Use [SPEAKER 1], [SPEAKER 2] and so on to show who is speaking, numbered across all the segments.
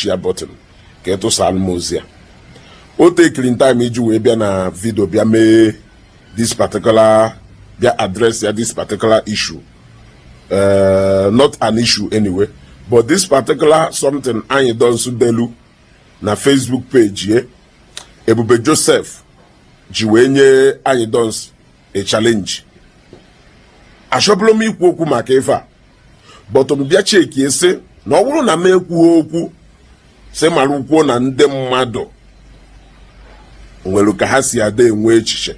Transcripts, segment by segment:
[SPEAKER 1] share button ka ịtụsa m ozi ya. O taking time iji wee bịa na video bịa mee this particular bịa address ya this particular issue. Not an issue anyway, but this particular something Anyidons delu na Facebook page ye Ebube Joseph ji wee nye Anyidons a challenge. Ashobolo m ikwu okwu maka ife a, but bịa cheki ese na ọ bụrụ na m ekwu okwu se mara ukwu na ndị mmadụ nwere ka ha si ada enwe echiche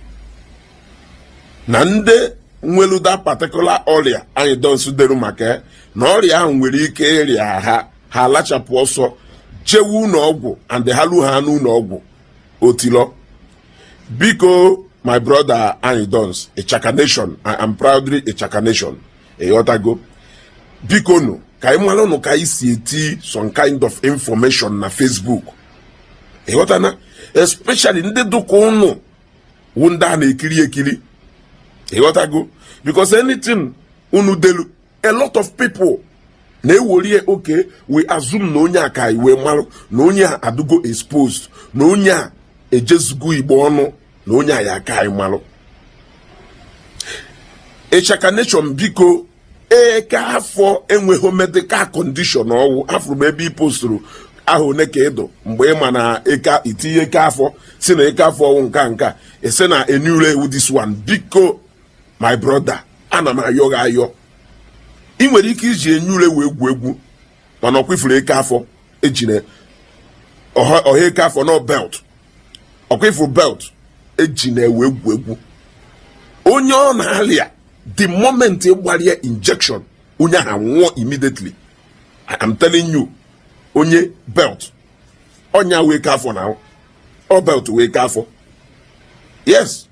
[SPEAKER 1] na ndị nwelu that particular ọrịa Anyidons deru maka na ọrịa ahụ nwere ike ịrịa ha alachapụ ọsọ jewu ụlọọgwụ and ha lu ha n'ụlọọgwụ otilo. Biko my brother Anyidons, Ichaka Nation, I am proudly Ichaka Nation. Eyotago. Biko no, ka imalo no ka isi eti some kind of information na Facebook. Eyotana, especially ndị doko unu wunda na ekiri. Eyotago, because anything unu delu, a lot of people na ewori okay, we assume na onye aka iwe malu, na onye adugo exposed, na onye ejezugo Igbo ọnụ, na onye ya aka imalu. Ichaka Nation biko ka afọ enweghị medical condition ọwụ afọ maybe posturu ahụ ne ka edo mgbe ịma na eka itinye ka afọ si na eka afọ ọwụ nka ese na enure with this one. Biko my brother, ana m ayọ gị ayọ, ị nwere ike iji enyure wee egwu mana ọkwifuru eka afọ ejine ọha eka afọ no belt ọkwifuru belt ejine wee egwu onye ọ na-alịa the moment you gbara injection onye ha nwụọ immediately. I am telling you, onye belt onya wake up for now, or belt wake up for. Yes,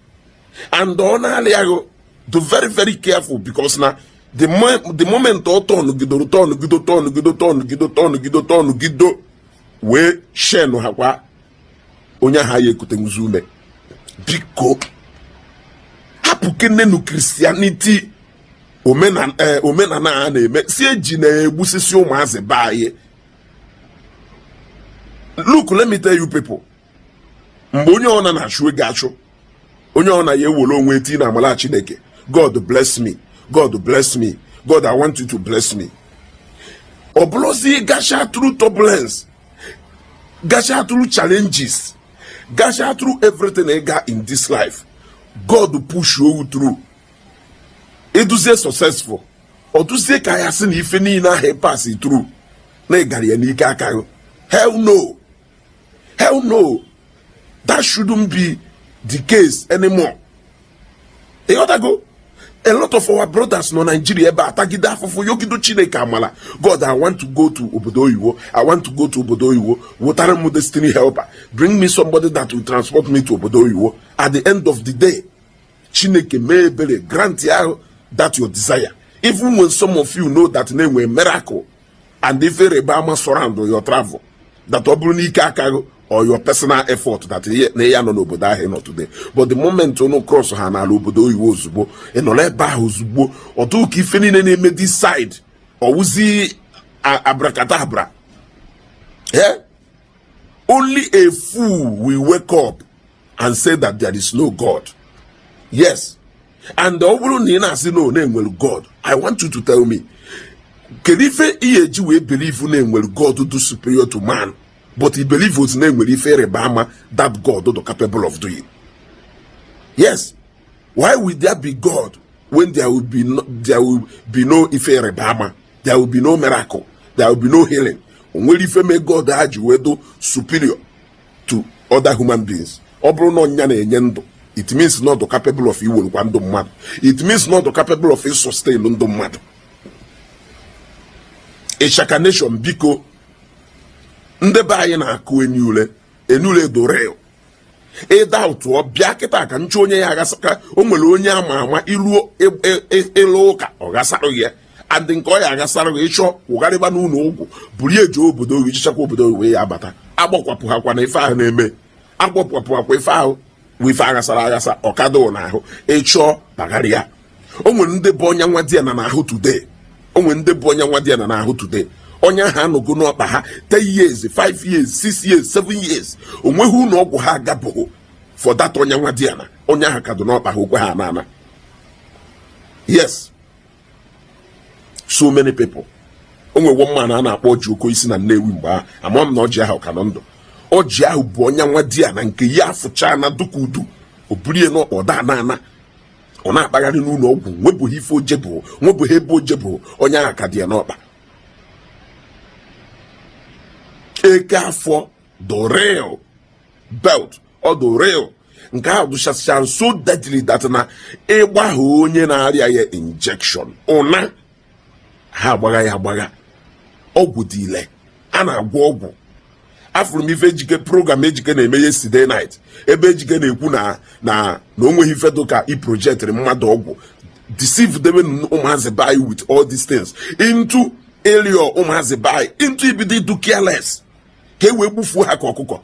[SPEAKER 1] and on aliago do very careful because now the moment all turn gido we share no hakwa onya ha ye kutenguzume biko hapukene no Christianity omenala a na-eme si eji na-egbusisi ụmụazị baaye. Look, let me tell you people, mgbe onye ọna na-achụ ego achụ, onye ọna ya ewere onwe eti na amala Chineke, God bless me, God bless me, God I want you to bless me. Oblozi gasha through turbulence, gasha through challenges, gasha through everything I got in this life. God will push you through. Eduze successful. Oduze kaya sin ife ni na he pass it through. Na igari ni ika aka. Hell no. Hell no. That shouldn't be the case anymore. A lot of our brothers no Nigeria ba atagida afofo yogido Chineke amala. God, I want to go to obodo oyibo. I want to go to obodo oyibo. Wotare mu destiny helper. Bring me somebody that will transport me to obodo oyibo. At the end of the day, Chineke may grant you that your desire. Even when some of you know that name a miracle, and if a rebama surround your travel, that or your personal effort that they are no today. But the moment you no cross hana lobodo you zubo, and no let ba zubo, or do kifeni name decide, or uzi abracadabra. Yeah? Only a fool will wake up and say that there is no God. Yes. And the overall nina say no name will God. I want you to tell me, can if Iwaji we believe name will God to do superior to man, but he believe his name will if Rebama that God is capable of doing. Yes. Why will there be God when there will be no Ife Rebama? There will be no miracle. There will be no healing. When if may God do superior to other human beings. It means not capable of evil one mad. It means not capable of sustain no mad. Ichaka Nation biko ndebe anyị na-akụ enule doreo. Doubt or biaketa ka nchu onye ya agasaka o nwere onye ama ilu elu ụka ọ gasaro ya and nke ọ ya agasaro ịchọ ụgariba n'ụlọ ogwu buru eje obodo oyi chichakwa obodo oyi ya abata agbakwapụ ha kwa na ife ahụ na-eme agbakwapụ akwa ife ahụ wife agasara agasa ọkado na ahụ ịchọ bagaria. O nwere ndị bụ onye nwa di na ahụ today. O nwere ndị bụ onye nwa di na ahụ today. onye ha nogo n'ọkpa ha 10 years 5 years 6 years 7 years onweghị ụlọ ọgwụ ha agabụghị for that onye nwa di ana onye ha ka do n'ọkpa ha okwe ha na. Yes, so many people. Onwe one man a na-akpọ Oji Okoisi na Nnewi mgbe a ama m na ọjị ahụ ka nọ ndụ. Ọjị ahụ bụ onye nwa di ana nke ya afụcha na dukudu oburie n'ọkpọ da na ọ na-akpagharị n'ụlọ ọgwụ nwebụghị ife ojebụ nwebụghị ebe ojebụ onye ahụ ka dị ya n'ọkpa. Eke afọ the real belt or the real nke ahụ dụchasịcha so deadly that na ịgbahụ onye na-arịa ya injection ụna ha agbagha ya agbagha. Ọgwụ dị ile a na-agwọ ọgwụ. Afụrụ m ife ejike program ejike na-eme yesterday night ebe ejike na-ekwu na onweghị ife dụka i projektịrị mmadụ ọgwụ deceive debe ụmụazị bai with all these things into area ụmụazị bai into ibido idu careless ka e wee gbufuo ha ka ọkụkọ.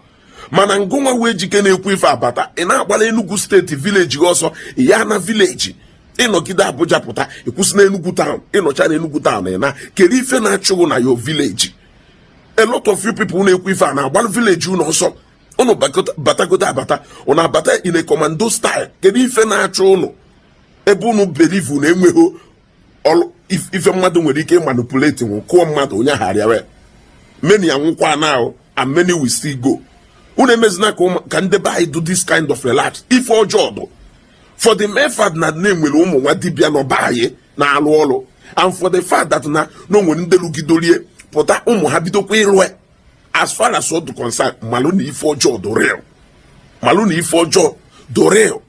[SPEAKER 1] Mana ngụnwa wee ejike na-ekwu ife abata ị na-agbala Enugu steeti vileji ọsọ ya na vileji ịnọgide Abuja pụta ịkwụsị na Enugu town ịnọcha na Enugu town ị na kedu ife na-achụghị na your village. A lot of you people na-ekwu ife a na-agbala village unu ọsọ unu batagote abata unu abata in a commando style kedu ife na-achụ unu ebe unu believe na enweghị ife mmadụ nwere ike manipulate kụọ mmadụ onye agharịawe many anwụkwa now and many will still go. Unu emezina ka ndị be anyị do this kind of relax ife ọjọọ dụ for the mere fact na na-enwere ụmụ nwa dibịa n'ọba anyị na-alụ ọrụ and for the fact that na onwere ndị lugidorie pụta ụmụ ha bidokwa ịlụ as far as all the concern malụ na ife ọjọọ do real malụ na ife ọjọọ do real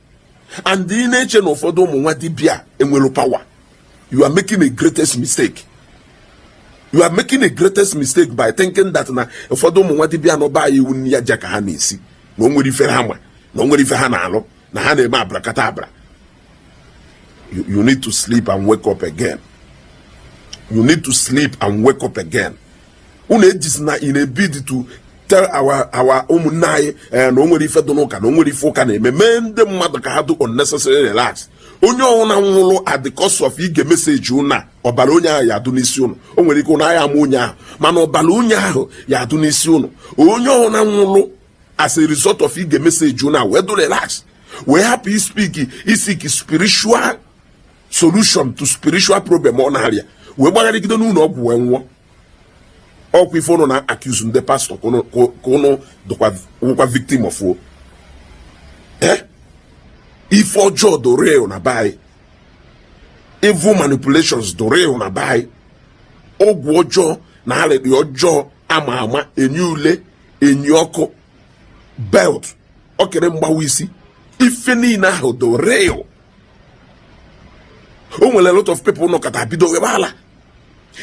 [SPEAKER 1] and ị na-eche na ụfọdụ ụmụ nwa dibịa enwere power. You are making a greatest mistake. You are making a greatest mistake by thinking that na ụfọdụ ụmụ nwa dibịa n'ọba anyị iwu ya ja ka ha na-esi na o nwere ife ha ma na o nwere ife ha na-alụ na ha na-eme abrakata abra. You need to sleep and wake up again. You need to sleep and wake up again. Unu ejis na in a bid to tell our ụmụnne anyị na o nwere ife dị n'ụka na o nwere ife ụka na-eme mee ndị mmadụ ka ha do unnecessary relax. Onye ọwụna nwụrụ at the cost of ige meseji ụna ọbara onye ahụ ya adụ n'isi ụnụ. O nwere ike ụna ya ama onye ahụ mana ọbara onye ahụ ya adụ n'isi ụnụ. Onye ọwụna nwụrụ as a result of ige meseji ụna wee do relax wee hapụ isik spiritual solution to spiritual problem ọ na-arịa wee gbagharịgide n'ụlọ ọgwụ wee nwụọ. Ọkwa ife ụnụ na-accuse ndị pastọ ka ụnụ dịkwa victim of o ife ọjọọ do real na bai. Evil manipulations do real na bai. Ọgwụ ọjọọ na arịrị ọjọọ ama ama enye ule enye ọkụ belt okere mgbawa isi ife niile ahụ do real. O nwere a lot of people nọkọta bido ebe ala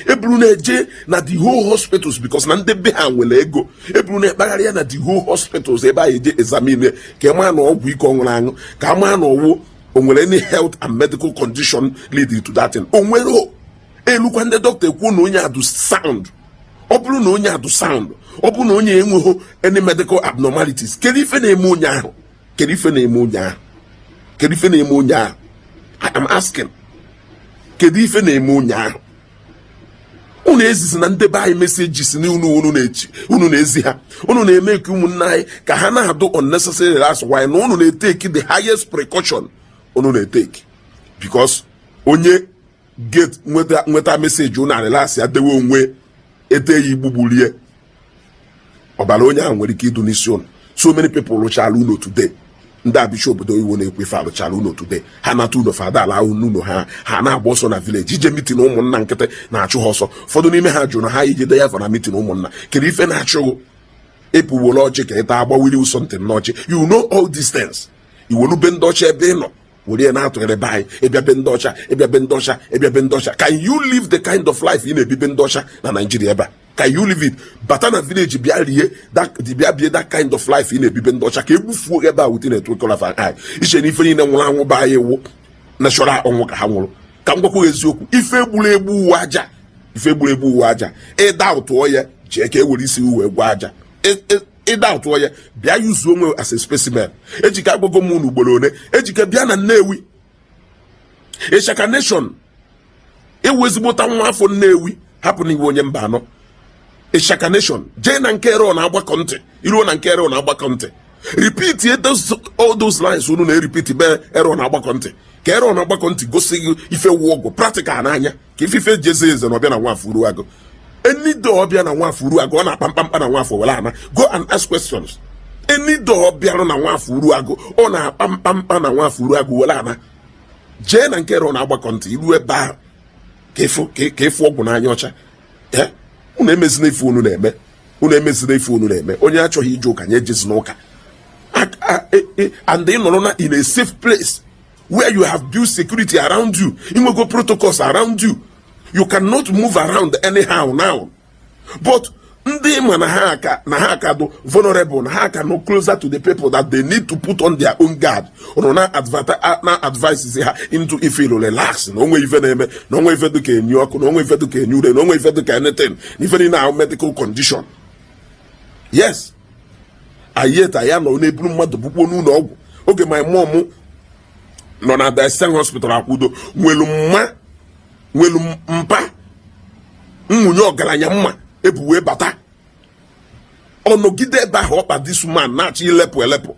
[SPEAKER 1] eburu na-eje na the whole hospitals because na ndị be ha nwere ego eburu na-ekpagharị ya na the whole hospitals ebe a eje examine ka ama na ọgwụ ike ọṅụrụ aṅụ ka ama na ọwụ o nwere any health and medical condition leading to that thing. O nwere elukwa ndị dọkịta ekwu na onye adụ sound. Ọ bụrụ na onye adụ sound ọ bụrụ na onye enweghị any medical abnormalities kedu ife na-eme onye ahụ kedu ife na-eme onye ahụ kedu ife na-eme onye ahụ I am asking kedu ife na-eme onye ahụ. Unu ezizi na ndị be anyị meseji si na unu na-ezi ha unu na-eme ka ụmụnne anyị ka ha na-adụ unnecessary relax why na unu na-eteki the highest precaution unu na-eteki because onye get nweta meseji unu relax ya dewe onwe eteghị igbugburie ọbara onye ahụ nwere ike idu n'isi unu. So many people rụchala unu today ndị abicha obodo iwo na-ekwefe alụchala unu today ha nata unu fada ala unu ha na-agba ọsọ na village ije mitin ụmụnna nkịtị na-achụ ha ọsọ. Ụfọdụ n'ime ha jụrụ ha ijide ya fọna mitin ụmụnna kedu ife na-achụghị epụwolo ọchị ka ịta agbawiri ụsọ ntị n'ọchị. You know all these things. Iwolu be ndị ọcha ebe ị nọ were na-atụgharị be anyị ịbịa be ndị ọcha ịbịa be ndị ọcha ịbịa be ndị ọcha. Can you live the kind of life ị na-ebi be ndị ọcha na Nigeria ebe a? Can you live it? Bata na village bịa bie that kind of life ị na-ebibe ndị ọcha ka egbufuo ebe a within a twinkle of an eye. Iche na ife niile nwụrụ anwụ ba anyị wụ natural ọnwụ ka ha nwụrụ. Ka m gwakwa eziokwu ife egburu egbu uwe aja ife egburu egbu uwe aja ịda ụtụọ ya jee ka e were isi uwe gwa aja ịda ụtụọ ya bịa yuzuo onwe as a specimen. Ejike agbago m unu ugboro one ejike bịa na Nnewi Ịchaka nation ewu ezigbota nwa afọ Nnewi hapụ n'iwe onye mba anọ Ishaka nation. Jane and Kero on Agba Conte. Iru and Kero on Agba Conte. Repeat all those lines. Who don't repeat it. Ero on Agba Conte. Kero on Agba Conte. Go see if you walk. Practical ananya. If you feel Jesus and Obiana one Furuago. Any door Obiana one Furuago. Na pam and one for Walana. Go and ask questions. Any door Obiana one Furuago. Ona pam and one Furuago Walana. Jane and Kero on Agba Conte. Iru eba. Kefo guna nyocha. Eh? Unemezine phone na-eme. Unemezine phone na-eme. Onye achọghị ije ụka nye jezi n'ụka. And they no in a safe place where you have built security around you. You will go protocols around you. You cannot move around anyhow now. But ndị ma na ha aka do vulnerable, na ha aka no closer to the people that they need to put on their own guard. Ono na advice ha into if you relax. No way even eme, no way even do ke New York, no way even do ke New York, no way even do ke anything. Even in our medical condition. Yes. Ayeta ya no nebulu mmadụ bukwo n'ụlọ ọgwụ. Oge my mom no na the Same Hospital akwudo nwelu mpa nwunye ọgaranya mma ebuwe bata ọnọgide ebe ahụ ọkpa this man na-achị ilepụ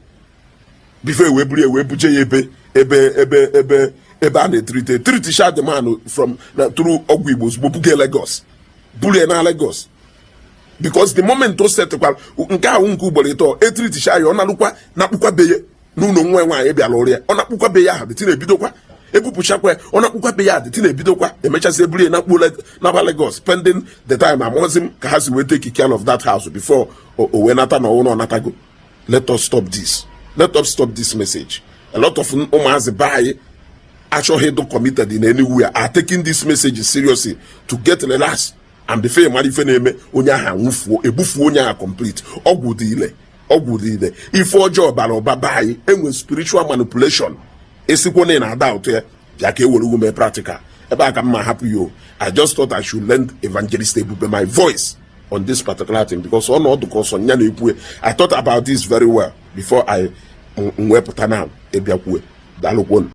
[SPEAKER 1] before we buche ya ebe a na-etrite sha the man from through ọgwụ Igbo ozugbo buga Lagos bulie na Lagos because the moment o setkwara nke ahụ nke ugboro ịtọ etrite sha ya ọ na-akpụkwa beye n'ụlọ nwaanyị bịara ọrịa ọ na-akpụkwa beye ahụ dịtị na-ebidokwa ebupụchakwa ọ na-akpụkwa be ya dịtị na-ebidokwa emechazi ebulie na Lagos pending the time amazim ka ha si wee take care of that house before o wee nata na ọnụ ọnatago. Let us stop this message. A lot of ụmụazị baanyị achọghị ịdụ committed in anywhere are taking this message seriously to get relaxed and before mara ife na-eme onye ahụ anwụfuo ebufuo onye ahụ complete ọgwụ dị ile ife ọjọọ bara ụba baanyị enwe spiritual manipulation esikwo na ada ụtọ ya bịa ka ewere ume practical ebe aka mma hapụ yo. I just thought I should lend Evangelist Ebube my voice on this particular thing because ọnọdụ ka ọsọ nya na-ekwu. I thought about this very well before I wepụta now ebiakwue. Daalụkwonu.